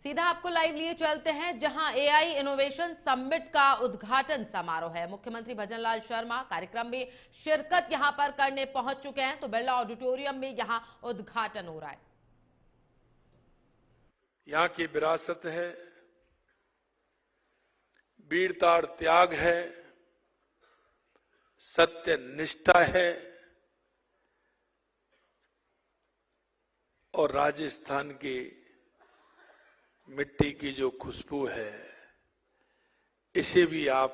सीधा आपको लाइव लिए चलते हैं जहां एआई इनोवेशन समिट का उद्घाटन समारोह है। मुख्यमंत्री भजनलाल शर्मा कार्यक्रम में शिरकत यहां पर करने पहुंच चुके हैं, तो बिरला ऑडिटोरियम में यहां उद्घाटन हो रहा है। यहाँ की विरासत है, वीरता और त्याग है, सत्य निष्ठा है और राजस्थान की मिट्टी की जो खुशबू है, इसे भी आप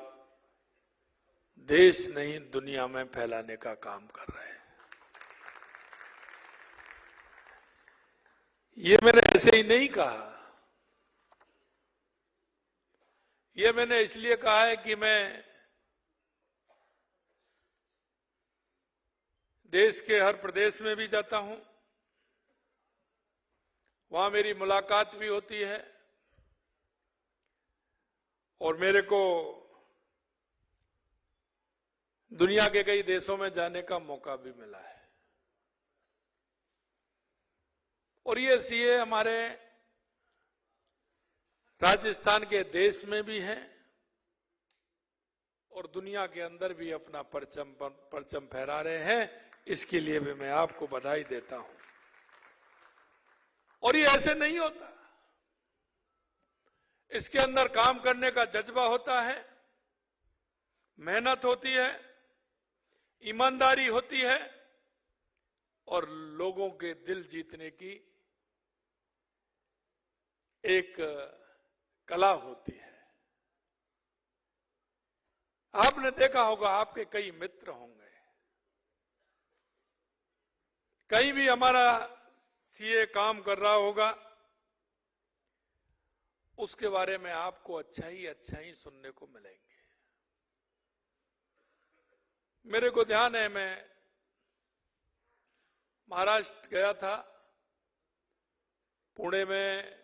देश नहीं दुनिया में फैलाने का काम कर रहे हैं। ये मैंने ऐसे ही नहीं कहा, ये मैंने इसलिए कहा है कि मैं देश के हर प्रदेश में भी जाता हूं, वहां मेरी मुलाकात भी होती है और मेरे को दुनिया के कई देशों में जाने का मौका भी मिला है। और ये सीए हमारे राजस्थान के देश में भी हैं और दुनिया के अंदर भी अपना परचम फहरा रहे हैं। इसके लिए भी मैं आपको बधाई देता हूं। और ये ऐसे नहीं होता, इसके अंदर काम करने का जज्बा होता है, मेहनत होती है, ईमानदारी होती है और लोगों के दिल जीतने की एक कला होती है। आपने देखा होगा, आपके कई मित्र होंगे, कहीं भी हमारा सीए काम कर रहा होगा, उसके बारे में आपको अच्छा ही सुनने को मिलेंगे। मेरे को ध्यान है, मैं महाराष्ट्र गया था, पुणे में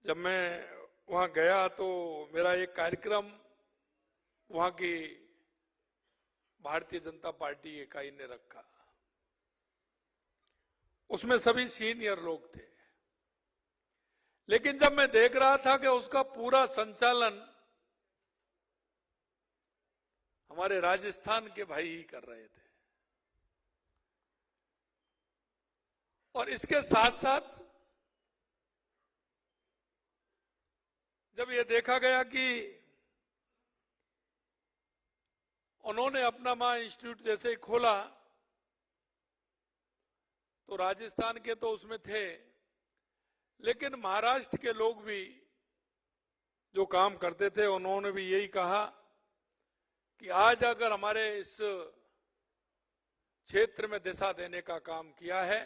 जब मैं वहां गया तो मेरा एक कार्यक्रम वहां की भारतीय जनता पार्टी इकाई ने रखा। उसमें सभी सीनियर लोग थे, लेकिन जब मैं देख रहा था कि उसका पूरा संचालन हमारे राजस्थान के भाई ही कर रहे थे और इसके साथ साथ जब यह देखा गया कि उन्होंने अपना मां इंस्टीट्यूट जैसे ही खोला तो राजस्थान के तो उसमें थे, लेकिन महाराष्ट्र के लोग भी जो काम करते थे उन्होंने भी यही कहा कि आज अगर हमारे इस क्षेत्र में दिशा देने का काम किया है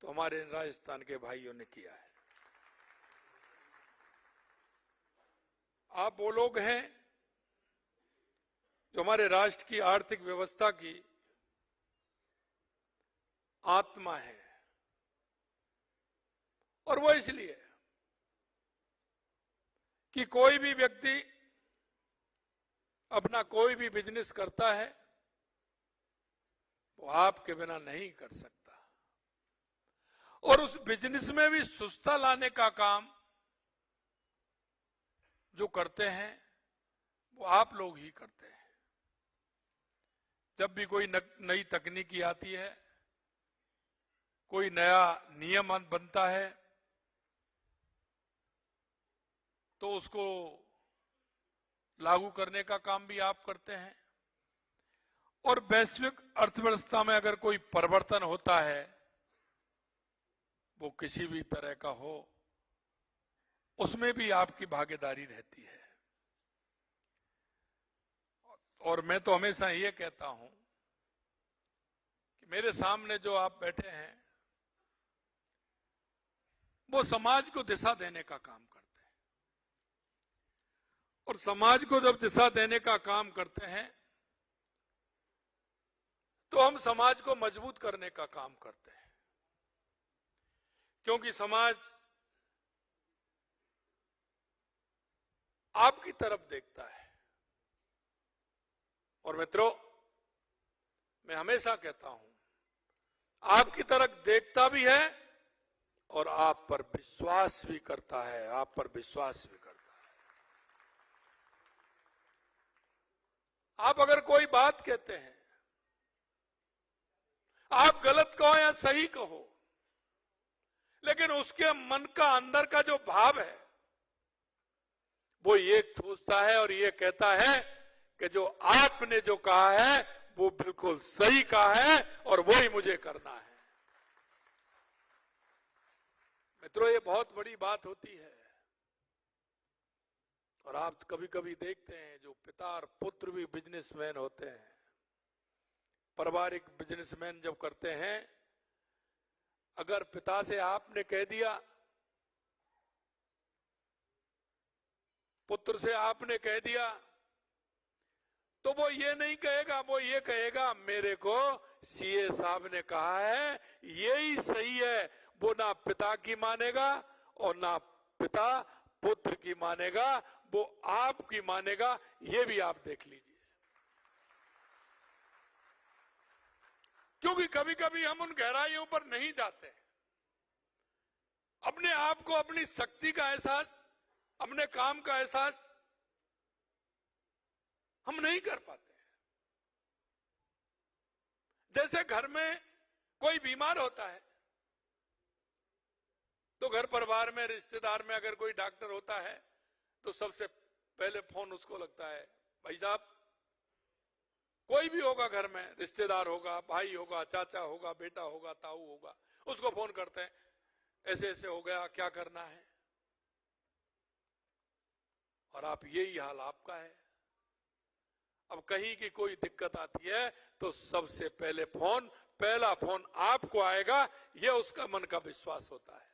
तो हमारे राजस्थान के भाइयों ने किया है। आप वो लोग हैं जो हमारे राष्ट्र की आर्थिक व्यवस्था की आत्मा है और वो इसलिए कि कोई भी व्यक्ति अपना कोई भी बिजनेस करता है वो आपके बिना नहीं कर सकता और उस बिजनेस में भी सुस्ता लाने का काम जो करते हैं वो आप लोग ही करते हैं। जब भी कोई नई तकनीकी आती है, कोई नया नियम बनता है तो उसको लागू करने का काम भी आप करते हैं और वैश्विक अर्थव्यवस्था में अगर कोई परिवर्तन होता है, वो किसी भी तरह का हो, उसमें भी आपकी भागीदारी रहती है। और मैं तो हमेशा ये कहता हूं कि मेरे सामने जो आप बैठे हैं वो समाज को दिशा देने का काम करते हैं और समाज को जब दिशा देने का काम करते हैं तो हम समाज को मजबूत करने का काम करते हैं, क्योंकि समाज आपकी तरफ देखता है। और मित्रों, मैं हमेशा कहता हूं, आपकी तरफ देखता भी है और आप पर विश्वास भी करता है, आप पर विश्वास भी करता है। आप अगर कोई बात कहते हैं, आप गलत कहो या सही कहो, लेकिन उसके मन का अंदर का जो भाव है वो ये सोचता है और ये कहता है कि जो आपने जो कहा है वो बिल्कुल सही कहा है और वो ही मुझे करना है। मित्रों, ये बहुत बड़ी बात होती है। और आप कभी कभी देखते हैं जो पिता और पुत्र भी बिजनेसमैन होते हैं, पारिवारिक बिजनेसमैन जब करते हैं, अगर पिता से आपने कह दिया, पुत्र से आपने कह दिया, तो वो ये नहीं कहेगा, वो ये कहेगा मेरे को सीए साहब ने कहा है यही सही है। वो ना पिता की मानेगा और ना पिता पुत्र की मानेगा, वो आपकी मानेगा। ये भी आप देख लीजिए, क्योंकि कभी कभी हम उन गहराइयों पर नहीं जाते हैं। अपने आप को, अपनी शक्ति का एहसास, अपने काम का एहसास हम नहीं कर पाते। जैसे घर में कोई बीमार होता है तो घर परिवार में, रिश्तेदार में अगर कोई डॉक्टर होता है तो सबसे पहले फोन उसको लगता है। भाई साहब, कोई भी होगा घर में, रिश्तेदार होगा, भाई होगा, चाचा होगा, बेटा होगा, ताऊ होगा, उसको फोन करते हैं, ऐसे ऐसे हो गया, क्या करना है। और आप, यही हाल आपका है। अब कहीं की कोई दिक्कत आती है तो सबसे पहला फोन आपको आएगा, यह उसका मन का विश्वास होता है।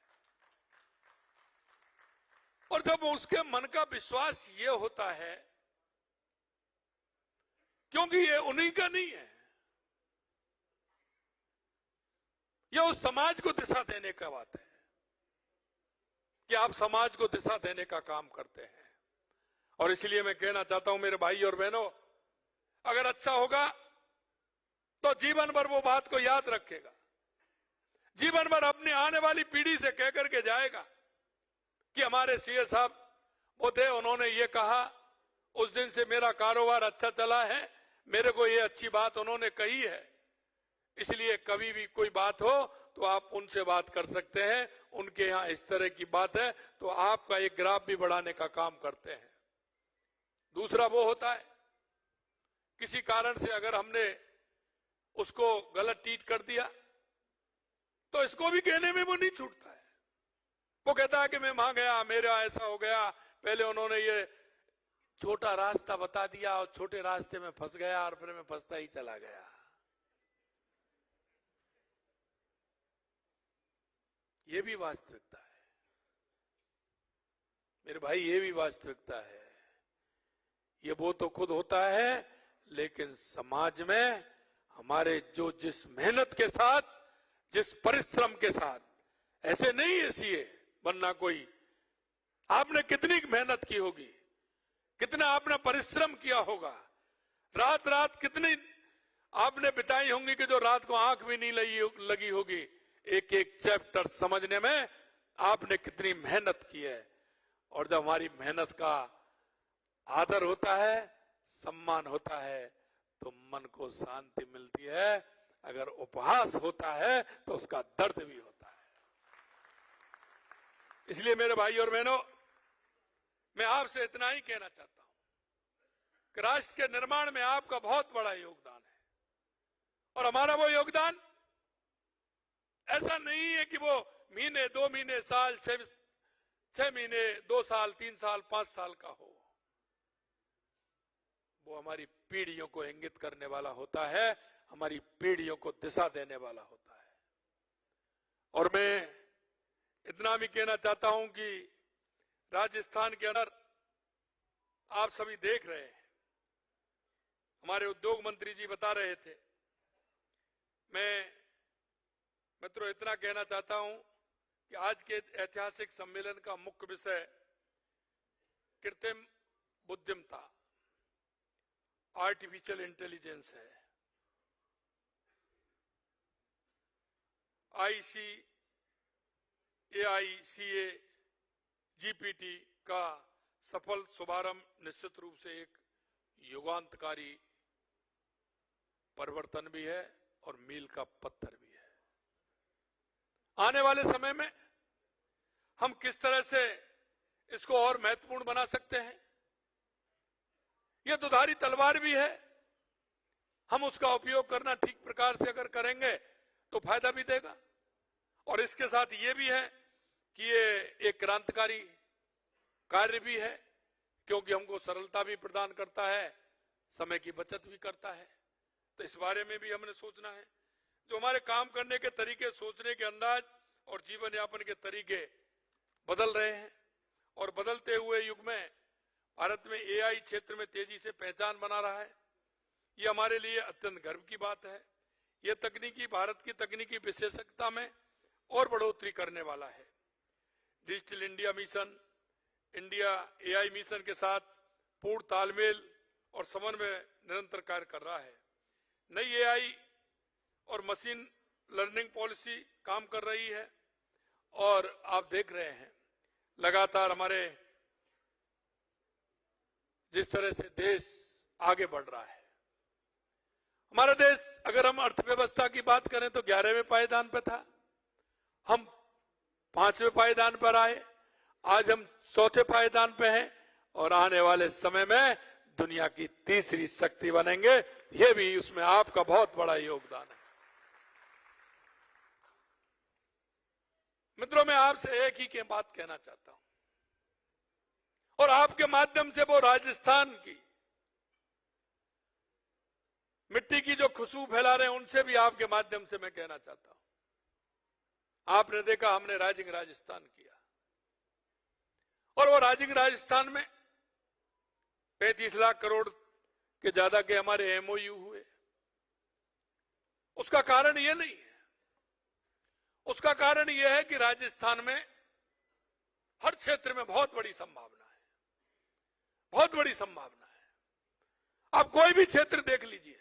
और जब उसके मन का विश्वास ये होता है, क्योंकि ये उन्हीं का नहीं है, यह उस समाज को दिशा देने का बात है कि आप समाज को दिशा देने का काम करते हैं। और इसलिए मैं कहना चाहता हूं मेरे भाई और बहनों, अगर अच्छा होगा तो जीवन भर वो बात को याद रखेगा, जीवन भर अपनी आने वाली पीढ़ी से कह करके जाएगा कि हमारे सीए साहब वो थे, उन्होंने ये कहा, उस दिन से मेरा कारोबार अच्छा चला है, मेरे को ये अच्छी बात उन्होंने कही है। इसलिए कभी भी कोई बात हो तो आप उनसे बात कर सकते हैं, उनके यहां इस तरह की बात है, तो आपका एक ग्राफ भी बढ़ाने का काम करते हैं। दूसरा वो होता है, किसी कारण से अगर हमने उसको गलत ट्रीट कर दिया तो इसको भी कहने में वो नहीं छूटता है। वो कहता है कि मैं वहां गया, मेरा ऐसा हो गया, पहले उन्होंने ये छोटा रास्ता बता दिया और छोटे रास्ते में फंस गया और फिर मैं फंसता ही चला गया। ये भी वास्तविकता है मेरे भाई, ये भी वास्तविकता है। ये वो तो खुद होता है, लेकिन समाज में हमारे जो जिस मेहनत के साथ, जिस परिश्रम के साथ, ऐसे नहीं है सीए बनना कोई, आपने कितनी मेहनत की होगी, कितना आपने परिश्रम किया होगा, रात रात कितनी आपने बिताई होंगी कि जो रात को आंख भी नहीं लगी होगी, एक एक चैप्टर समझने में आपने कितनी मेहनत की है। और जब हमारी मेहनत का आदर होता है, सम्मान होता है, तो मन को शांति मिलती है। अगर उपहास होता है तो उसका दर्द भी होता है। इसलिए मेरे भाई और बहनों, मैं आपसे इतना ही कहना चाहता हूं कि राष्ट्र के निर्माण में आपका बहुत बड़ा योगदान है। और हमारा वो योगदान ऐसा नहीं है कि वो महीने, 2 महीने, साल, 6 महीने, 2 साल, 3 साल, 5 साल का हो। वो हमारी पीढ़ियों को इंगित करने वाला होता है, हमारी पीढ़ियों को दिशा देने वाला होता है। और मैं इतना भी कहना चाहता हूं कि राजस्थान के अंदर आप सभी देख रहे हैं, हमारे उद्योग मंत्री जी बता रहे थे। मैं मित्रों इतना कहना चाहता हूं कि आज के ऐतिहासिक सम्मेलन का मुख्य विषय कृत्रिम बुद्धिमत्ता, आर्टिफिशियल इंटेलिजेंस है। AICA GPT का सफल शुभारंभ निश्चित रूप से एक युगांतकारी परिवर्तन भी है और मील का पत्थर भी है। आने वाले समय में हम किस तरह से इसको और महत्वपूर्ण बना सकते हैं, यह दुधारी तलवार भी है। हम उसका उपयोग करना ठीक प्रकार से अगर करेंगे तो फायदा भी देगा, और इसके साथ ये भी है कि ये एक क्रांतिकारी कार्य भी है, क्योंकि हमको सरलता भी प्रदान करता है, समय की बचत भी करता है। तो इस बारे में भी हमने सोचना है। जो हमारे काम करने के तरीके, सोचने के अंदाज और जीवन यापन के तरीके बदल रहे हैं, और बदलते हुए युग में भारत में AI क्षेत्र में तेजी से पहचान बना रहा है। ये हमारे लिए अत्यंत गर्व की बात है। यह तकनीकी भारत की तकनीकी विशेषज्ञता में और बढ़ोतरी करने वाला है। Digital India mission, India AI mission के साथ पूर्ण तालमेल और समन्वय निरंतर कार्य कर रहा है। नई AI और मशीन लर्निंग पॉलिसी काम कर रही है, और आप देख रहे हैं लगातार हमारे जिस तरह से देश आगे बढ़ रहा है। हमारा देश, अगर हम अर्थव्यवस्था की बात करें तो 11वें पायदान पर था, हम 5वें पायदान पर आए, आज हम 4थे पायदान पे हैं, और आने वाले समय में दुनिया की तीसरी शक्ति बनेंगे। यह भी उसमें आपका बहुत बड़ा योगदान है। मित्रों, मैं आपसे एक ही की बात कहना चाहता हूं, और आपके माध्यम से वो राजस्थान की मिट्टी की जो खुशबू फैला रहे हैं उनसे भी आपके माध्यम से मैं कहना चाहता हूं। आपने देखा हमने राइजिंग राजस्थान किया, और वो राइजिंग राजस्थान में 35 लाख करोड़ के ज्यादा के हमारे MOU हुए। उसका कारण ये नहीं है, उसका कारण यह है कि राजस्थान में हर क्षेत्र में बहुत बड़ी संभावना है, बहुत बड़ी संभावना है। आप कोई भी क्षेत्र देख लीजिए,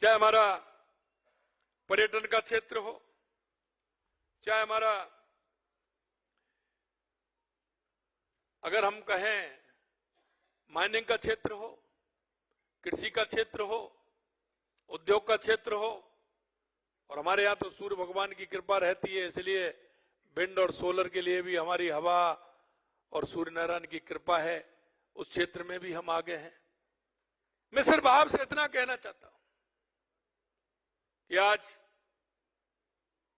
चाहे हमारा पर्यटन का क्षेत्र हो, चाहे हमारा, अगर हम कहें माइनिंग का क्षेत्र हो, कृषि का क्षेत्र हो, उद्योग का क्षेत्र हो, और हमारे यहां तो सूर्य भगवान की कृपा रहती है, इसलिए विंड और सोलर के लिए भी हमारी हवा और सूर्य नारायण की कृपा है, उस क्षेत्र में भी हम आगे हैं। मैं सिर्फ आपसे इतना कहना चाहता हूं कि आज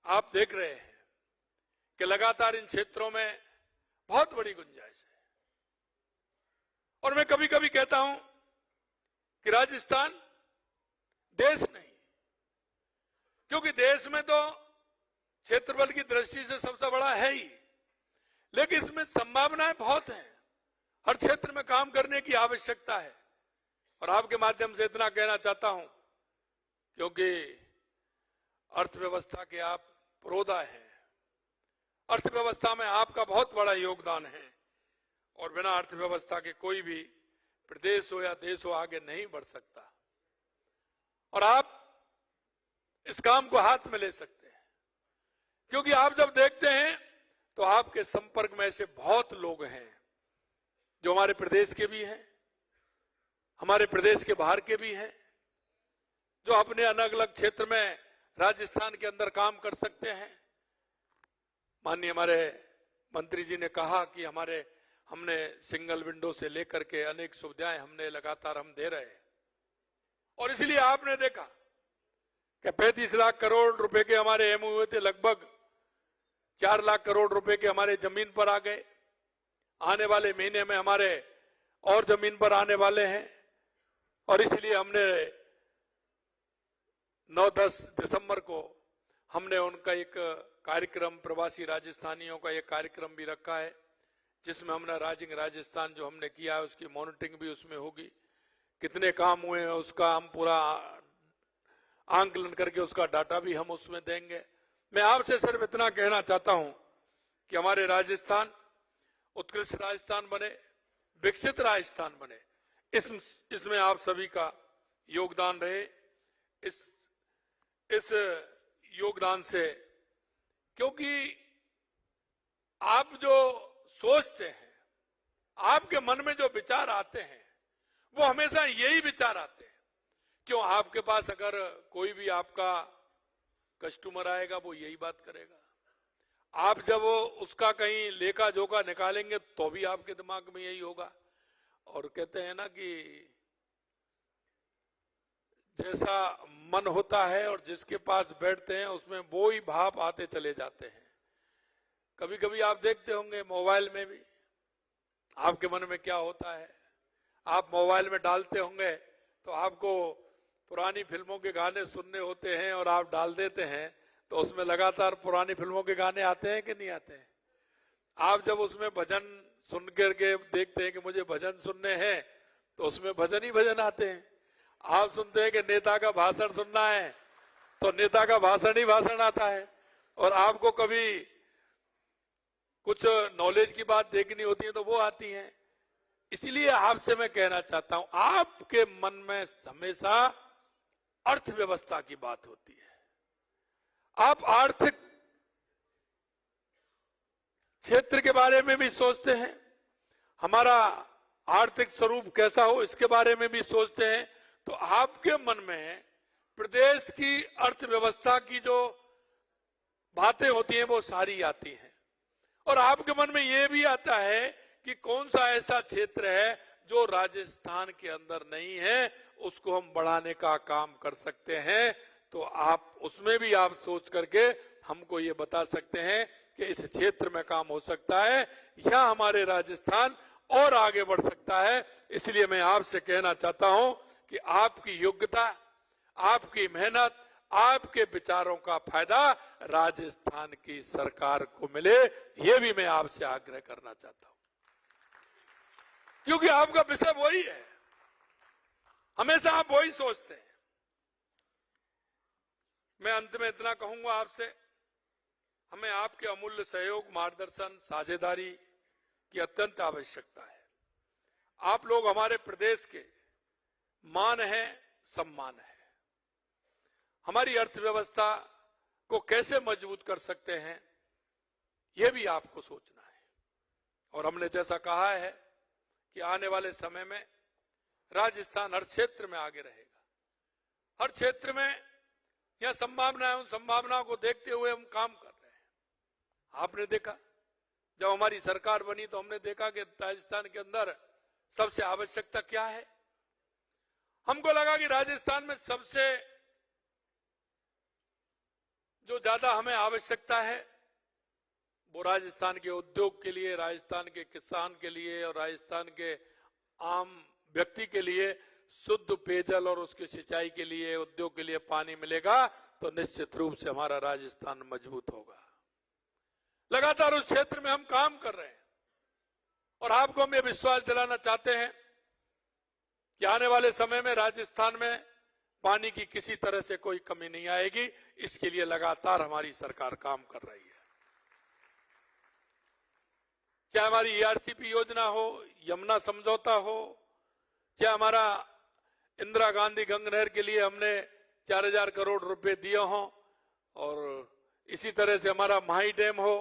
आप देख रहे हैं कि लगातार इन क्षेत्रों में बहुत बड़ी गुंजाइश है, और मैं कभी कभी कहता हूं कि राजस्थान देश नहीं, क्योंकि देश में तो क्षेत्रफल की दृष्टि से सबसे बड़ा है ही, लेकिन इसमें संभावनाएं बहुत हैं। हर क्षेत्र में काम करने की आवश्यकता है, और आपके माध्यम से इतना कहना चाहता हूं, क्योंकि अर्थव्यवस्था के आप पुरोधा हैं, अर्थव्यवस्था में आपका बहुत बड़ा योगदान है, और बिना अर्थव्यवस्था के कोई भी प्रदेश हो या देश हो आगे नहीं बढ़ सकता। और आप इस काम को हाथ में ले सकते हैं, क्योंकि आप जब देखते हैं तो आपके संपर्क में ऐसे बहुत लोग हैं जो हमारे प्रदेश के भी हैं, हमारे प्रदेश के बाहर के भी हैं, जो अपने अलग अलग क्षेत्र में राजस्थान के अंदर काम कर सकते हैं। माननीय हमारे मंत्री जी ने कहा कि हमने सिंगल विंडो से लेकर के अनेक सुविधाएं हमने लगातार हम दे रहे हैं, और इसलिए आपने देखा कि 35 लाख करोड़ रुपए के हमारे MOU हुए थे, लगभग 4 लाख करोड़ रुपए के हमारे जमीन पर आ गए। आने वाले महीने में हमारे और जमीन पर आने वाले हैं, और इसलिए हमने 9-10 दिसंबर को हमने उनका एक कार्यक्रम, प्रवासी राजस्थानियों का एक कार्यक्रम भी रखा है, जिसमें हमने राइजिंग राजस्थान जो हमने किया है उसकी मॉनिटरिंग भी उसमें होगी। कितने काम हुए हैं उसका हम पूरा आंकलन करके उसका डाटा भी हम उसमें देंगे। मैं आपसे सिर्फ इतना कहना चाहता हूं कि हमारे राजस्थान उत्कृष्ट राजस्थान बने, विकसित राजस्थान बने, इसमें आप सभी का योगदान रहे। इस योगदान से क्योंकि आप जो सोचते हैं, आपके मन में जो विचार आते हैं, वो हमेशा यही विचार आते हैं। क्यों, आपके पास अगर कोई भी आपका कस्टमर आएगा वो यही बात करेगा। आप जब उसका कहीं लेखा जोखा निकालेंगे तो भी आपके दिमाग में यही होगा। और कहते हैं ना कि जैसा मन होता है और जिसके पास बैठते हैं उसमें वो ही भाव आते चले जाते हैं। कभी कभी आप देखते होंगे मोबाइल में भी आपके मन में क्या होता है। आप मोबाइल में डालते होंगे तो आपको पुरानी फिल्मों के गाने सुनने होते हैं और आप डाल देते हैं तो उसमें लगातार पुरानी फिल्मों के गाने आते हैं कि नहीं आते हैं। आप जब उसमें भजन सुन करके देखते हैं कि मुझे भजन सुनने हैं तो उसमें भजन ही भजन आते हैं। आप सुनते हैं कि नेता का भाषण सुनना है तो नेता का भाषण ही भाषण आता है। और आपको कभी कुछ नॉलेज की बात देखनी होती है तो वो आती है। इसलिए आपसे मैं कहना चाहता हूं, आपके मन में हमेशा अर्थव्यवस्था की बात होती है। आप आर्थिक क्षेत्र के बारे में भी सोचते हैं, हमारा आर्थिक स्वरूप कैसा हो इसके बारे में भी सोचते हैं। तो आपके मन में प्रदेश की अर्थव्यवस्था की जो बातें होती हैं वो सारी आती हैं। और आपके मन में ये भी आता है कि कौन सा ऐसा क्षेत्र है जो राजस्थान के अंदर नहीं है, उसको हम बढ़ाने का काम कर सकते हैं। तो आप उसमें भी आप सोच करके हमको ये बता सकते हैं कि इस क्षेत्र में काम हो सकता है या हमारे राजस्थान और आगे बढ़ सकता है। इसलिए मैं आपसे कहना चाहता हूं कि आपकी योग्यता, आपकी मेहनत, आपके विचारों का फायदा राजस्थान की सरकार को मिले, ये भी मैं आपसे आग्रह करना चाहता हूं। क्योंकि आपका विषय वही है, हमेशा आप वही सोचते हैं। मैं अंत में इतना कहूंगा आपसे, हमें आपके अमूल्य सहयोग, मार्गदर्शन, साझेदारी की अत्यंत आवश्यकता है। आप लोग हमारे प्रदेश के मान है, सम्मान है। हमारी अर्थव्यवस्था को कैसे मजबूत कर सकते हैं यह भी आपको सोचना है। और हमने जैसा कहा है कि आने वाले समय में राजस्थान हर क्षेत्र में आगे रहेगा। हर क्षेत्र में यह संभावना है, उन संभावनाओं को देखते हुए हम काम कर रहे हैं। आपने देखा जब हमारी सरकार बनी तो हमने देखा कि राजस्थान के अंदर सबसे आवश्यकता क्या है। हमको लगा कि राजस्थान में सबसे जो ज्यादा हमें आवश्यकता है वो राजस्थान के उद्योग के लिए, राजस्थान के किसान के लिए और राजस्थान के आम व्यक्ति के लिए शुद्ध पेयजल और उसकी सिंचाई के लिए, उद्योग के लिए पानी मिलेगा तो निश्चित रूप से हमारा राजस्थान मजबूत होगा। लगातार उस क्षेत्र में हम काम कर रहे हैं और आपको हम ये विश्वास दिलाना चाहते हैं कि आने वाले समय में राजस्थान में पानी की किसी तरह से कोई कमी नहीं आएगी। इसके लिए लगातार हमारी सरकार काम कर रही है। चाहे हमारी ईआरसीपी योजना हो, यमुना समझौता हो, चाहे हमारा इंदिरा गांधी गंगा नहर के लिए हमने 4000 करोड़ रुपए दिए हों, और इसी तरह से हमारा माही डैम हो,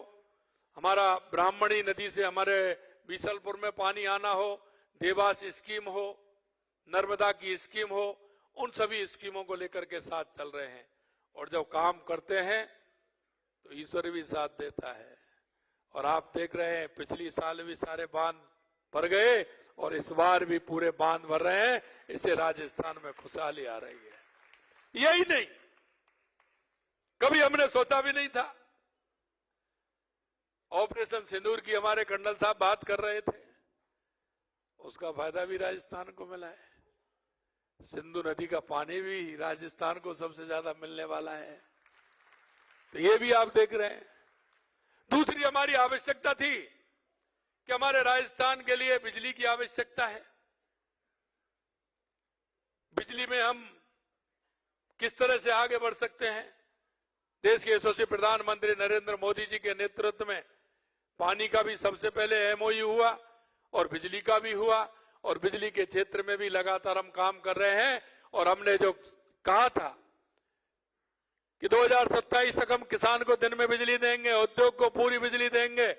हमारा ब्राह्मणी नदी से हमारे बीसलपुर में पानी आना हो, देवास स्कीम हो, नर्मदा की स्कीम हो, उन सभी स्कीमों को लेकर के साथ चल रहे हैं। और जब काम करते हैं तो ईश्वर भी साथ देता है। और आप देख रहे हैं पिछली साल भी सारे बांध भर गए और इस बार भी पूरे बांध भर रहे हैं। इससे राजस्थान में खुशहाली आ रही है। यही नहीं, कभी हमने सोचा भी नहीं था। ऑपरेशन सिंदूर की हमारे कर्नल साहब बात कर रहे थे, उसका फायदा भी राजस्थान को मिला है। सिंधु नदी का पानी भी राजस्थान को सबसे ज्यादा मिलने वाला है। तो ये भी आप देख रहे हैं। दूसरी हमारी आवश्यकता थी कि हमारे राजस्थान के लिए बिजली की आवश्यकता है। बिजली में हम किस तरह से आगे बढ़ सकते हैं। देश के यशस्वी प्रधानमंत्री नरेंद्र मोदी जी के नेतृत्व में पानी का भी सबसे पहले एमओयू हुआ और बिजली का भी हुआ, और बिजली के क्षेत्र में भी लगातार हम काम कर रहे हैं। और हमने जो कहा था कि 2027 तक हम किसान को दिन में बिजली देंगे, उद्योग को पूरी बिजली देंगे,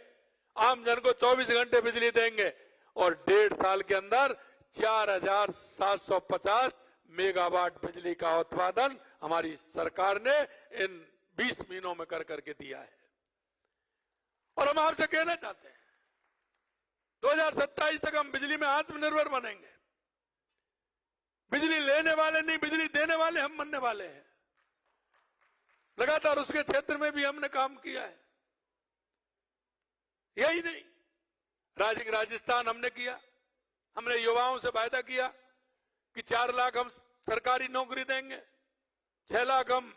आम जन को 24 घंटे बिजली देंगे और 1.5 साल के अंदर 4,750 मेगावाट बिजली का उत्पादन हमारी सरकार ने इन 20 महीनों में कर करके दिया है। और हम आपसे कहना चाहते हैं 2027 तक हम बिजली में आत्मनिर्भर बनेंगे। बिजली लेने वाले नहीं, बिजली देने वाले हम बनने वाले हैं। लगातार उसके क्षेत्र में भी हमने काम किया है। यही नहीं, राजस्थान हमने किया, हमने युवाओं से वायदा किया कि 4 लाख हम सरकारी नौकरी देंगे, 6 लाख हम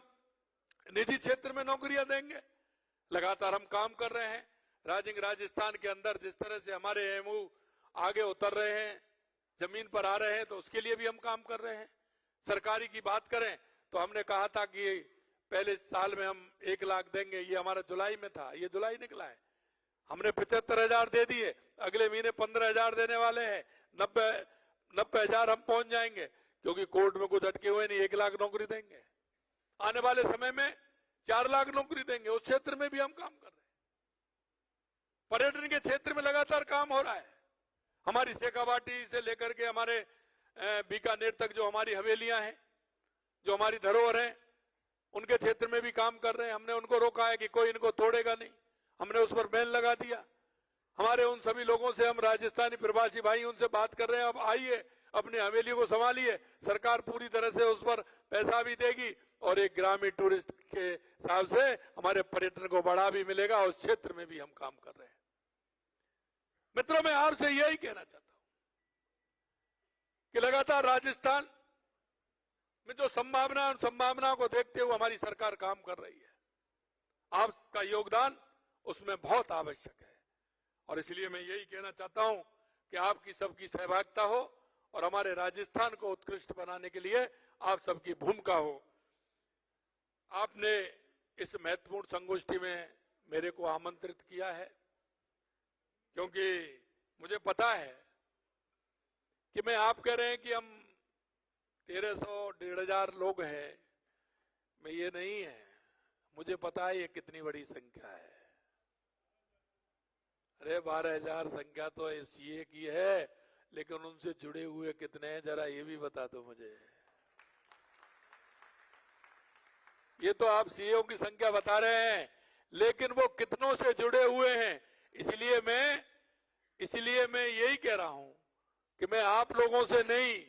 निजी क्षेत्र में नौकरियां देंगे। लगातार हम काम कर रहे हैं। राजस्थान के अंदर जिस तरह से हमारे एमओ आगे उतर रहे हैं, जमीन पर आ रहे हैं, तो उसके लिए भी हम काम कर रहे हैं। सरकारी की बात करें तो हमने कहा था कि पहले साल में हम 1 लाख देंगे, ये हमारा जुलाई में था, ये जुलाई निकला है। हमने 75,000 दे दिए, अगले महीने 15,000 देने वाले हैं, 90,000 हम पहुंच जाएंगे, क्योंकि कोर्ट में कुछ अटके हुए नहीं। 1 लाख नौकरी देंगे, आने वाले समय में 4 लाख नौकरी देंगे। उस क्षेत्र में भी हम काम कर रहे हैं। पर्यटन के क्षेत्र में लगातार काम हो रहा है। हमारी शेखावाटी से लेकर के हमारे बीकानेर तक जो हमारी हवेलियां हैं, जो हमारी धरोहर है, उनके क्षेत्र में भी काम कर रहे हैं। हमने उनको रोका है कि कोई इनको तोड़ेगा नहीं, हमने उस पर बैन लगा दिया। हमारे उन सभी लोगों से, हम राजस्थानी प्रवासी भाई उनसे बात कर रहे हैं, अब आइए अपनी हवेली को संभालिए, सरकार पूरी तरह से उस पर पैसा भी देगी और एक ग्रामीण टूरिस्ट के हिसाब से हमारे पर्यटन को बढ़ा भी मिलेगा। उस क्षेत्र में भी हम काम कर रहे हैं। मित्रों, मैं आपसे यही कहना चाहता हूं कि लगातार राजस्थान में जो संभावना है, उन संभावनाओं को देखते हुए हमारी सरकार काम कर रही है। आपका योगदान उसमें बहुत आवश्यक है और इसलिए मैं यही कहना चाहता हूं कि आपकी सबकी सहभागिता हो और हमारे राजस्थान को उत्कृष्ट बनाने के लिए आप सबकी भूमिका हो। आपने इस महत्वपूर्ण संगोष्ठी में मेरे को आमंत्रित किया है, क्योंकि मुझे पता है कि मैं, आप कह रहे हैं कि हम 1,300-1,500 लोग हैं, मैं ये नहीं है, मुझे पता है ये कितनी बड़ी संख्या है। अरे 12,000 संख्या तो सीए की है, लेकिन उनसे जुड़े हुए कितने हैं जरा ये भी बता दो मुझे। ये तो आप सीएओ की संख्या बता रहे हैं, लेकिन वो कितनों से जुड़े हुए हैं। इसलिए मैं यही कह रहा हूं कि मैं आप लोगों से नहीं,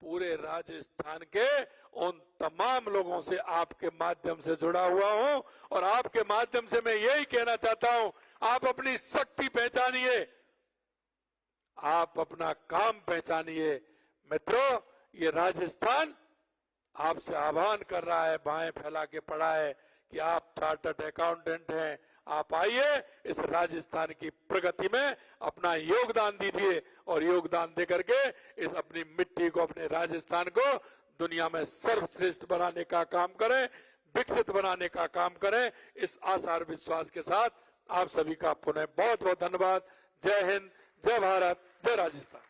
पूरे राजस्थान के उन तमाम लोगों से आपके माध्यम से जुड़ा हुआ हूं और आपके माध्यम से मैं यही कहना चाहता हूं, आप अपनी शक्ति पहचानिए, आप अपना काम पहचानिए। मित्रों, ये राजस्थान आपसे आह्वान कर रहा है, बाहें फैला के पड़ा है कि आप चार्टर्ड अकाउंटेंट हैं, आप आइए, इस राजस्थान की प्रगति में अपना योगदान दीजिए और योगदान देकर के इस अपनी मिट्टी को, अपने राजस्थान को दुनिया में सर्वश्रेष्ठ बनाने का काम करें, विकसित बनाने का काम करें। इस आशा और विश्वास के साथ आप सभी का पुनः बहुत बहुत धन्यवाद। जय हिंद, जय भारत, जय राजस्थान।